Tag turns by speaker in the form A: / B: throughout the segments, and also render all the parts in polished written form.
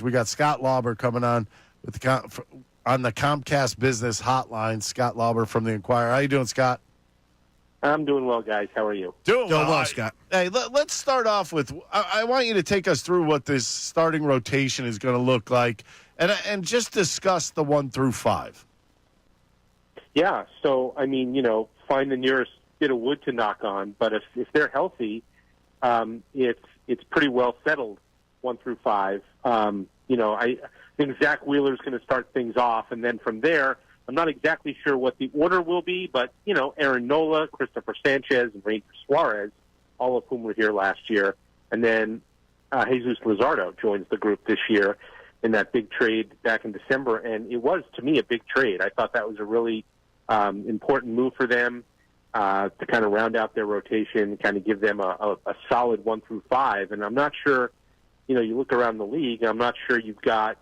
A: We got Scott Lauber coming on with on the Comcast Business Hotline. Scott Lauber from the Inquirer. How you doing, Scott?
B: I'm doing well, guys. How are you?
A: Doing
C: well, Scott.
A: Hey, let's start off with I want you to take us through what this starting rotation is going to look like and just discuss the 1 through 5.
B: Yeah, so, I mean, find the nearest bit of wood to knock on, but if they're healthy, it's pretty well settled 1 through 5. I think Zach Wheeler's going to start things off, and then from there, I'm not exactly sure what the order will be, but, Aaron Nola, Christopher Sanchez, and Ranger Suarez, all of whom were here last year, and then Jesus Luzardo joins the group this year in that big trade back in December, and it was, to me, a big trade. I thought that was a really important move for them to kind of round out their rotation, kind of give them a solid 1 through 5, and I'm not sure, you look around the league, I'm not sure you've got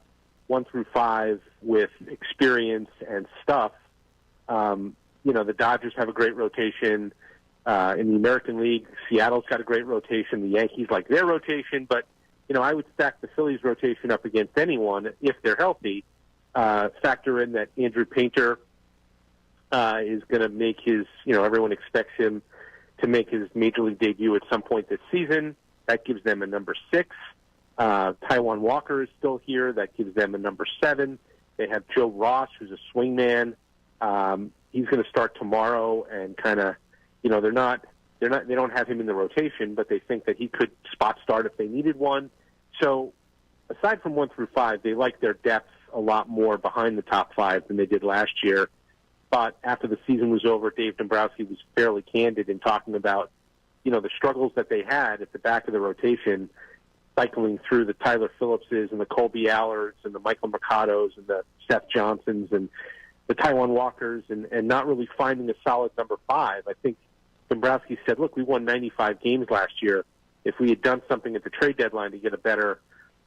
B: 1 through 5 with experience and stuff. The Dodgers have a great rotation. In the American League, Seattle's got a great rotation. The Yankees like their rotation. But, I would stack the Phillies rotation up against anyone if they're healthy. Factor in that Andrew Painter is going to make his, everyone expects him to make his Major League debut at some point this season. That gives them a number 6. Taijuan Walker is still here. That gives them a number 7. They have Joe Ross, who's a swingman. He's going to start tomorrow, and kind of, they don't have him in the rotation, but they think that he could spot start if they needed one. So, aside from 1 through 5, they like their depth a lot more behind the top 5 than they did last year. But after the season was over, Dave Dombrowski was fairly candid in talking about, the struggles that they had at the back of the rotation, cycling through the Tyler Phillipses and the Colby Allards and the Michael Mercados and the Seth Johnsons and the Taijuan Walkers and not really finding a solid number 5. I think Dombrowski said, look, we won 95 games last year. If we had done something at the trade deadline to get a better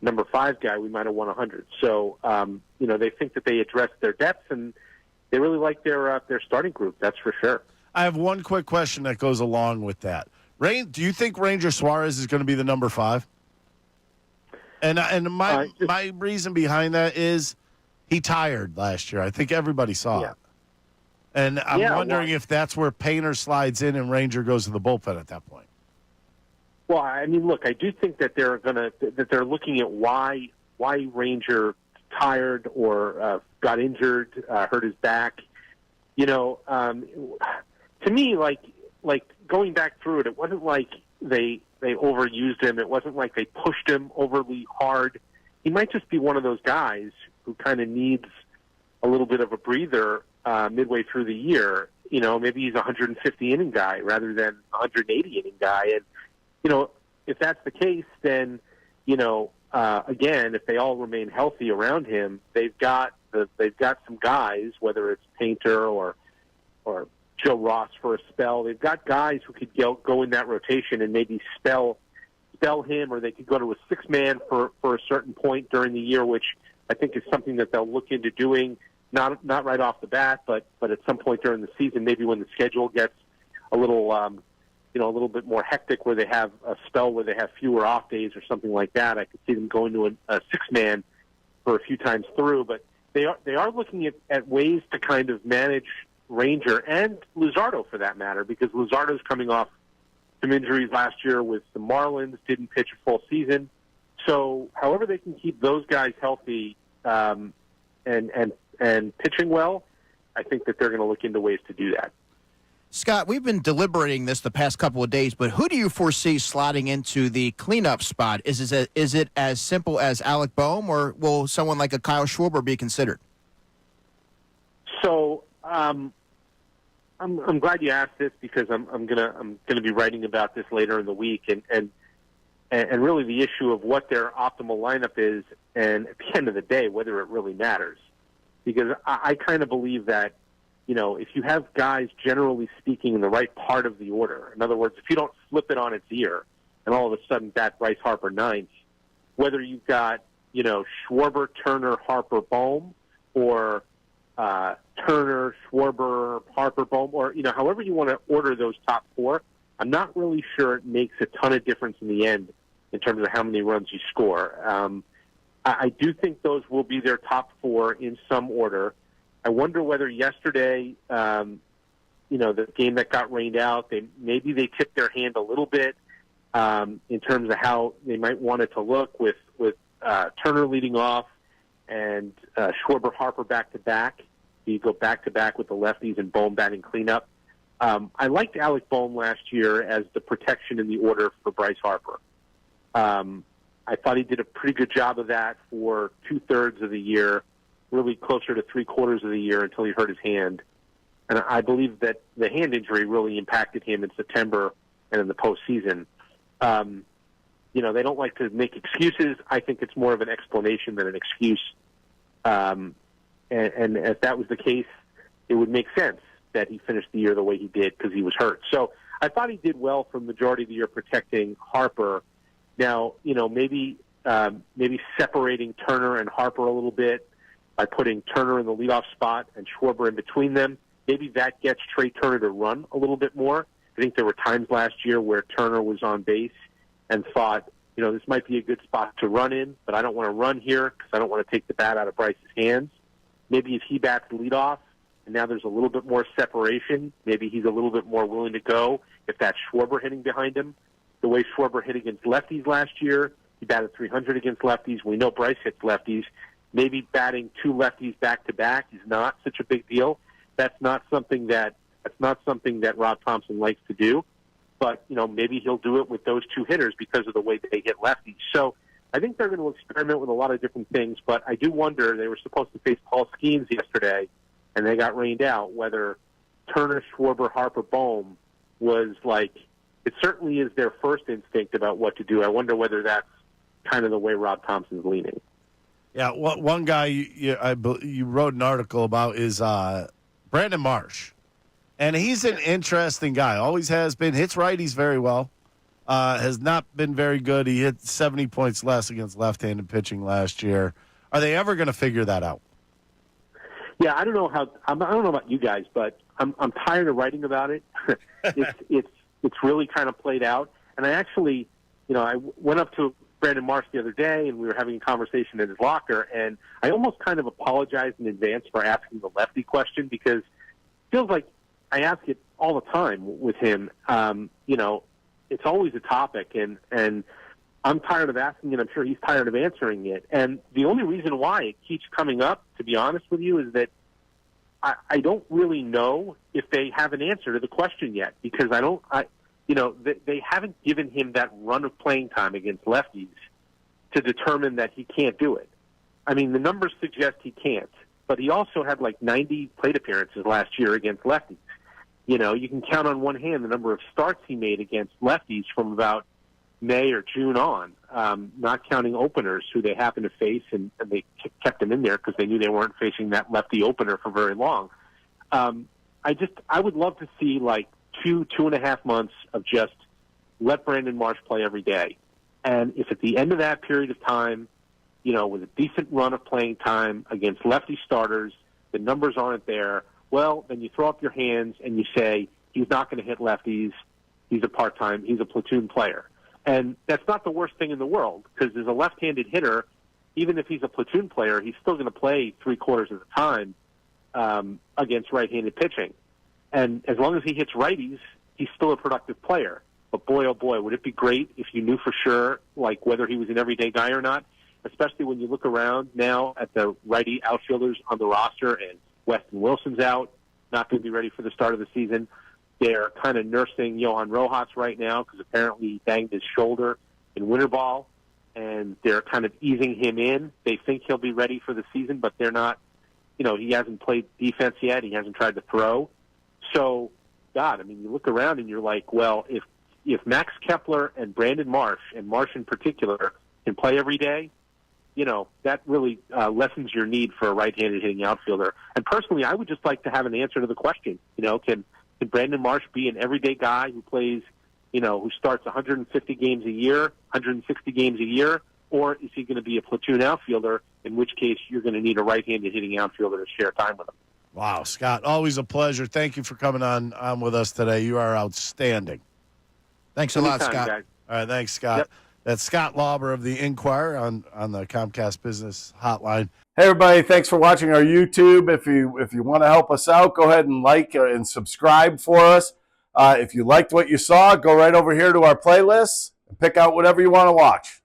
B: number 5 guy, we might have won 100. So, they think that they addressed their depth, and they really like their starting group, that's for sure.
A: I have one quick question that goes along with that. Do you think Ranger Suarez is going to be the number 5? And my reason behind that is he tired last year. I think everybody saw it. And I'm wondering if that's where Painter slides in and Ranger goes to the bullpen at that point.
B: Well, I mean, look, I do think that they're looking at why Ranger tired or got injured, hurt his back. To me, like going back through it, it wasn't like they overused him. It wasn't like they pushed him overly hard. He might just be one of those guys who kind of needs a little bit of a breather midway through the year. Maybe he's a 150-inning guy rather than a 180-inning guy. And, if that's the case, then, again, if they all remain healthy around him, they've got some guys, whether it's Painter or Joe Ross for a spell. They've got guys who could go in that rotation and maybe spell him, or they could go to a 6-man for a certain point during the year, which I think is something that they'll look into doing, not right off the bat, but at some point during the season, maybe when the schedule gets a little a little bit more hectic, where they have a spell where they have fewer off days or something like that. I could see them going to a 6-man for a few times through, but they are looking at ways to kind of manage Ranger and Luzardo for that matter, because Luzardo's coming off some injuries last year with the Marlins, didn't pitch a full season. So however they can keep those guys healthy and pitching well, I think that they're going to look into ways to do that.
C: Scott, we've been deliberating this the past couple of days, but who do you foresee slotting into the cleanup spot? Is it as simple as Alec Boehm, or will someone like a Kyle Schwarber be considered?
B: So I'm glad you asked this, because I'm gonna be writing about this later in the week, and really the issue of what their optimal lineup is, and at the end of the day, whether it really matters. Because I kind of believe that, if you have guys, generally speaking, in the right part of the order, in other words, if you don't flip it on its ear and all of a sudden bat Bryce Harper ninth, whether you've got, Schwarber, Turner, Harper, Boehm, or Turner, Schwarber, Harper, Boehm, or, however you want to order those top 4, I'm not really sure it makes a ton of difference in the end in terms of how many runs you score. I do think those will be their top four in some order. I wonder whether yesterday, the game that got rained out, maybe they tipped their hand a little bit in terms of how they might want it to look with Turner leading off and Schwarber Harper back to back. You go back to back with the lefties and Bohm batting cleanup. I liked Alec Bohm last year as the protection in the order for Bryce Harper. I thought he did a pretty good job of that for 2/3 of the year, really closer to 3/4 of the year until he hurt his hand. And I believe that the hand injury really impacted him in September and in the postseason. They don't like to make excuses. I think it's more of an explanation than an excuse. And if that was the case, it would make sense that he finished the year the way he did because he was hurt. So I thought he did well for the majority of the year protecting Harper. Now, maybe separating Turner and Harper a little bit by putting Turner in the leadoff spot and Schwarber in between them. Maybe that gets Trey Turner to run a little bit more. I think there were times last year where Turner was on base and thought, this might be a good spot to run in, but I don't want to run here because I don't want to take the bat out of Bryce's hands. Maybe if he bats leadoff and now there's a little bit more separation, maybe he's a little bit more willing to go if that's Schwarber hitting behind him. The way Schwarber hit against lefties last year, he batted .300 against lefties. We know Bryce hits lefties. Maybe batting two lefties back-to-back is not such a big deal. That's not something that Rob Thompson likes to do. But, maybe he'll do it with those two hitters because of the way they hit lefties. So I think they're going to experiment with a lot of different things. But I do wonder, they were supposed to face Paul Skeens yesterday, and they got rained out, whether Turner, Schwarber, Harper, Bohm was like, it certainly is their first instinct about what to do. I wonder whether that's kind of the way Rob Thompson's leaning.
A: Yeah, one guy you wrote an article about is Brandon Marsh. And he's an interesting guy. Always has been. Hits righties very well. Has not been very good. He hit 70 points less against left-handed pitching last year. Are they ever going to figure that out?
B: Yeah, I don't know about you guys, but I'm tired of writing about it. It's really kind of played out. And I actually, I went up to Brandon Marsh the other day, and we were having a conversation in his locker, and I almost kind of apologized in advance for asking the lefty question because it feels like I ask it all the time with him. It's always a topic, and I'm tired of asking it. I'm sure he's tired of answering it. And the only reason why it keeps coming up, to be honest with you, is that I don't really know if they have an answer to the question yet because they haven't given him that run of playing time against lefties to determine that he can't do it. I mean, the numbers suggest he can't, but he also had like 90 plate appearances last year against lefties. You can count on one hand the number of starts he made against lefties from about May or June on, not counting openers who they happened to face, and they kept him in there because they knew they weren't facing that lefty opener for very long. I would love to see like 2.5 months of just let Brandon Marsh play every day. And if at the end of that period of time, with a decent run of playing time against lefty starters, the numbers aren't there, well, then you throw up your hands and you say, he's not going to hit lefties, he's a platoon player. And that's not the worst thing in the world because as a left-handed hitter, even if he's a platoon player, he's still going to play 3/4 of the time against right-handed pitching. And as long as he hits righties, he's still a productive player. But boy, oh boy, would it be great if you knew for sure, like whether he was an everyday guy or not, especially when you look around now at the righty outfielders on the roster and Weston Wilson's out, not going to be ready for the start of the season. They're kind of nursing Johan Rojas right now because apparently he banged his shoulder in winter ball, and they're kind of easing him in. They think he'll be ready for the season, but they're not. He hasn't played defense yet. He hasn't tried to throw. So, God, I mean, you look around and you're like, well, if Max Kepler and Brandon Marsh, and Marsh in particular, can play every day, that really lessens your need for a right-handed hitting outfielder. And personally, I would just like to have an answer to the question. Can Brandon Marsh be an everyday guy who plays, who starts 150 games a year, 160 games a year, or is he going to be a platoon outfielder, in which case you're going to need a right-handed hitting outfielder to share time with him?
A: Wow, Scott, always a pleasure. Thank you for coming on with us today. You are outstanding.
C: Thanks a lot, Scott.
B: Guys.
A: All right, thanks, Scott.
B: Yep.
A: That's Scott Lauber of the Inquirer on the Comcast Business Hotline.
D: Hey everybody, thanks for watching our YouTube. If you want to help us out, go ahead and like and subscribe for us. If you liked what you saw, go right over here to our playlists and pick out whatever you want to watch.